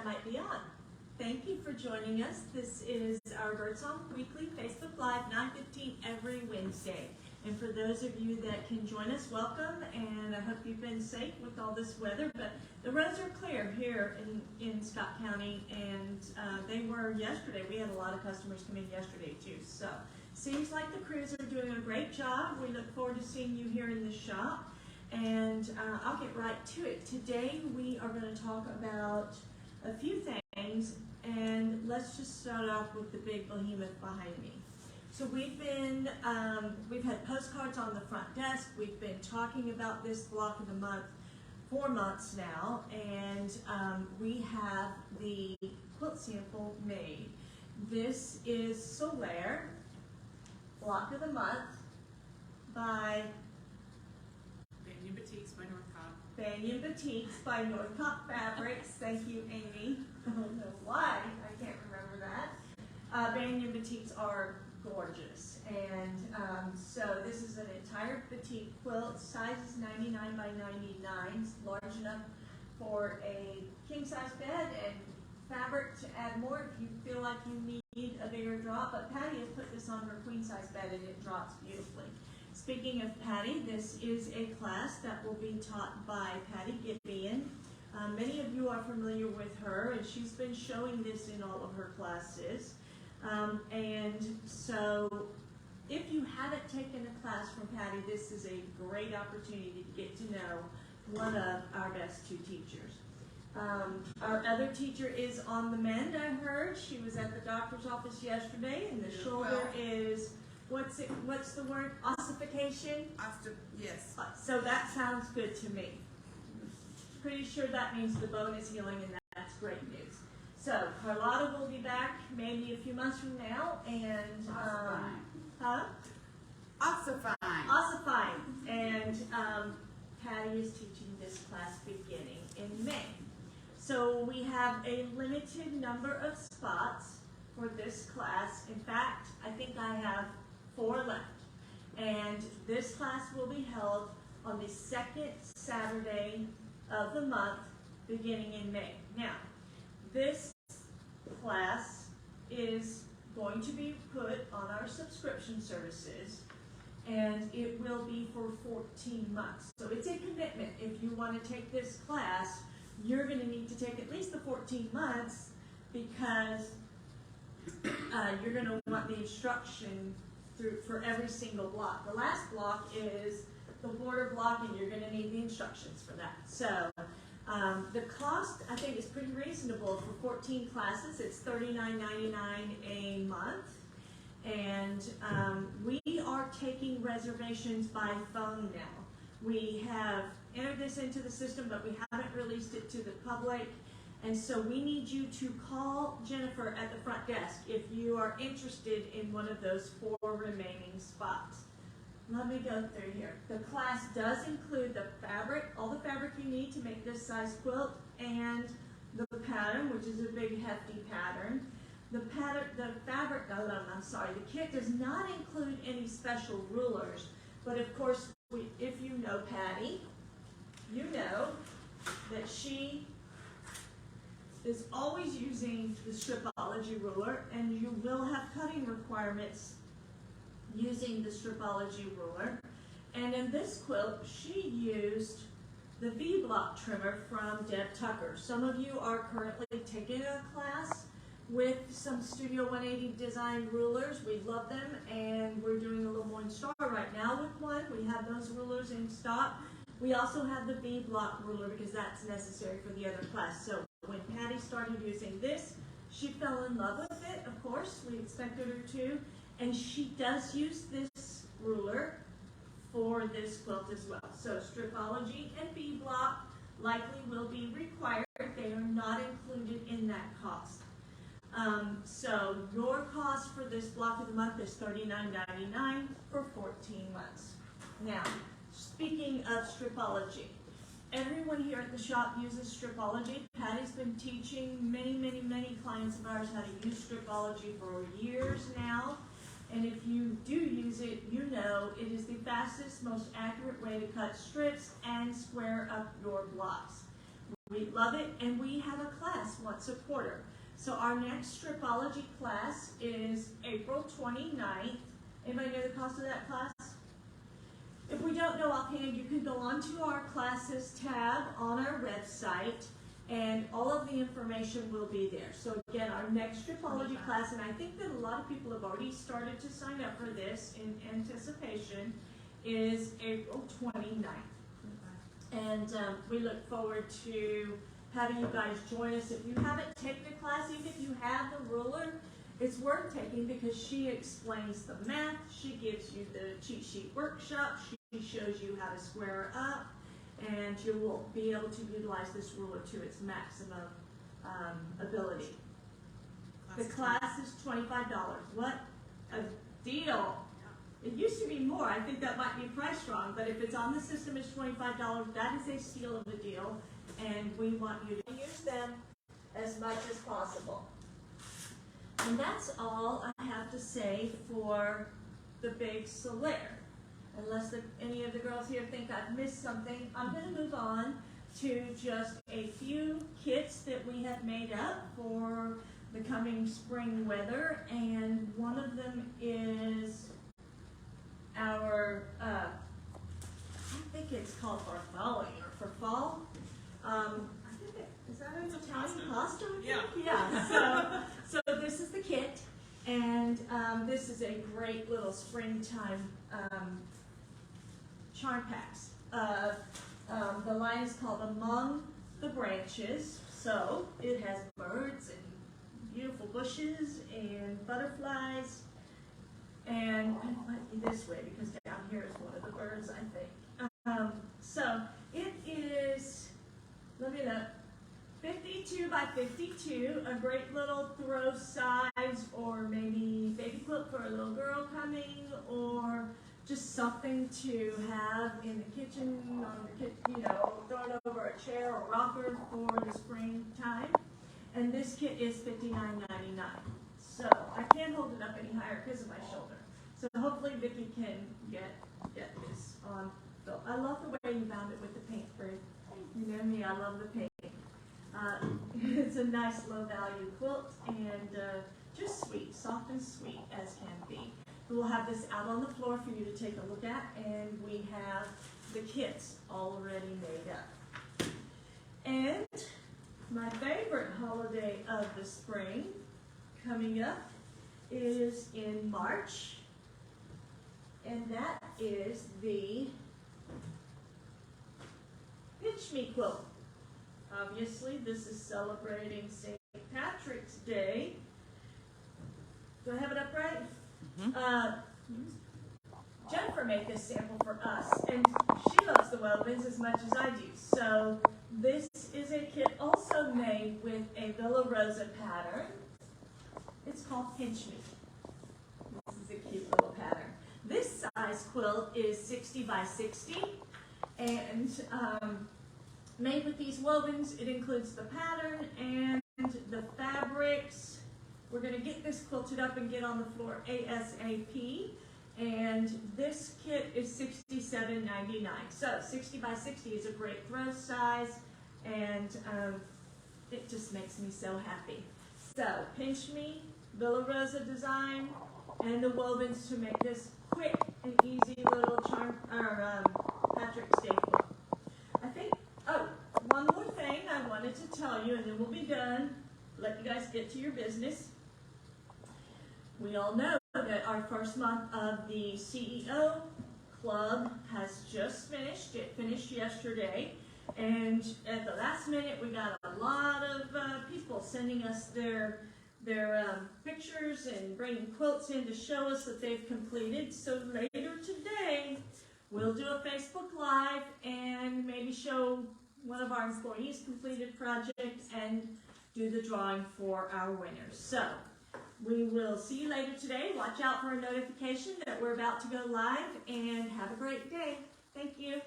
I might be on. Thank you for joining us. This is our Birdsong Weekly Facebook Live, 9:15 every Wednesday. And for those of you that can join us, welcome, and I hope you've been safe with all this weather. But the roads are clear here in Scott County, and they were yesterday. We had a lot of customers come in yesterday too. So seems like the crews are doing a great job. We look forward to seeing you here in the shop. And I'll get right to it. Today we are going to talk about a few things, and let's just start off with the big behemoth behind me. So we've had postcards on the front desk. We've been talking about this block of the month for months now, and we have the quilt sample made. This is Solare, block of the month by Banyan Batiks by Northcott. Banyan Batiks by Northcott Fabrics. Thank you, Amy. I don't know why I can't remember that. Banyan Batiks are gorgeous, and so this is an entire batik quilt. Size is 99 by 99. It's large enough for a king size bed, and fabric to add more if you feel like you need a bigger drop. But Patty has put this on her queen size bed, and it drops beautifully. Speaking of Patty, this is a class that will be taught by Patty Gibeon. Many of you are familiar with her, and she's been showing this in all of her classes. And so if you haven't taken a class from Patty, this is a great opportunity to get to know one of our best two teachers. Our other teacher is on the mend, I heard. She was at the doctor's office yesterday, and the shoulder is, what's the word? Ossification? Yes. So that sounds good to me. Pretty sure that means the bone is healing, and that's great news. So Carlotta will be back maybe a few months from now, and ossifying, and Patty is teaching this class beginning in May. So we have a limited number of spots for this class. In fact, I think I have 4 left, and this class will be held on the 2nd Saturday of the month beginning in May. Now, this class is going to be put on our subscription services, and it will be for 14 months. So it's a commitment. If you want to take this class, you're going to need to take at least the 14 months, because you're going to want the instruction for every single block. The last block is the border block, and you're going to need the instructions for that. So the cost, I think, is pretty reasonable for 14 classes. It's $39.99 a month, and we are taking reservations by phone now. We have entered this into the system, but we haven't released it to the public, and so we need you to call Jennifer at the front desk if you are interested in one of those 4 remaining spots. Let me go through here. The class does include the fabric, all the fabric you need to make this size quilt, and the pattern, which is a big hefty pattern. The kit does not include any special rulers, but of course, if you know Patty, you know that she is always using the Stripology ruler, and you will have cutting requirements using the Stripology ruler. And in this quilt, she used the V-block trimmer from Deb Tucker. Some of you are currently taking a class with some Studio 180 design rulers. We love them, and we're doing a little more in Star right now with one. We have those rulers in stock. We also have the V-block ruler because that's necessary for the other class. So when Patty started using this, she fell in love with it, of course. We expected her to. And she does use this ruler for this quilt as well. So Stripology and V-block likely will be required. They are not included in that cost. So your cost for this block of the month is $39.99 for 14 months. Now, speaking of Stripology, everyone here at the shop uses Stripology. Patty's been teaching many clients of ours how to use Stripology for years now. And if you do use it, you know it is the fastest, most accurate way to cut strips and square up your blocks. we love it, and we have a class once a quarter. So our next Stripology class is April 29th. Anybody know the cost of that class? If we don't know offhand, you can go onto our classes tab on our website, and all of the information will be there. So again, our next Stripology class, and I think that a lot of people have already started to sign up for this in anticipation, is April 29th. And we look forward to having you guys join us. If you haven't taken a class, even if you have the ruler, it's worth taking because she explains the math, she gives you the cheat sheet workshop, she shows you how to square up, and you will be able to utilize this ruler to its maximum ability. The class is $25. What a deal! It used to be more. I think that might be priced wrong, but if it's on the system, it's $25. That is a steal of a deal, and we want you to use them as much as possible. And that's all I have to say for the big Solare. Unless any of the girls here think I've missed something, I'm going to move on to just a few kits that we have made up for the coming spring weather, and one of them is our, I think it's called farfalle or for fall. I think is that an Italian pasta? Yeah. Yeah. So this is the kit, and this is a great little springtime charm packs. The line is called Among the Branches. So it has birds and beautiful bushes and butterflies. And I might be this way because down here is one of the birds, I think. So it is, let me look, 52 by 52, a great little throw size, or maybe baby quilt for a little girl coming, or just something to have in the kitchen, on the you know, throw it over a chair or rocker for the springtime. And this kit is $59.99. So I can't hold it up any higher because of my shoulder. So hopefully Vicki can get this on. So I love the way you bound it with the paint, Bird. You know me, I love the paint. It's a nice low value quilt, and just sweet, soft and sweet as can be. We'll have this out on the floor for you to take a look at, and we have the kits already made up. And my favorite holiday of the spring coming up is in March, and that is the Pinch Me quilt. Obviously, this is celebrating St. Patrick's Day. Do I have it up right? Mm-hmm. Jennifer made this sample for us, and she loves the wovens as much as I do. So this is a kit also made with a Villa Rosa pattern. It's called Pinch Me. This is a cute little pattern. This size quilt is 60 by 60, and made with these wovens. It includes the pattern and the fabrics. We're going to get this quilted up and get on the floor ASAP. And this kit is $67.99. So 60 by 60 is a great throw size, and it just makes me so happy. So Pinch Me, Villa Rosa design, and the wovens to make this quick and easy little charm Patrick's Day quilt. I think, oh, one more thing I wanted to tell you, and then we'll be done. Let you guys get to your business. We all know that our first month of the CEO Club has just finished. It finished yesterday, and at the last minute we got a lot of people sending us their pictures and bringing quilts in to show us that they've completed. So later today we'll do a Facebook Live and maybe show one of our employees' completed projects and do the drawing for our winners. So we will see you later today. Watch out for a notification that we're about to go live, and have a great day. Thank you.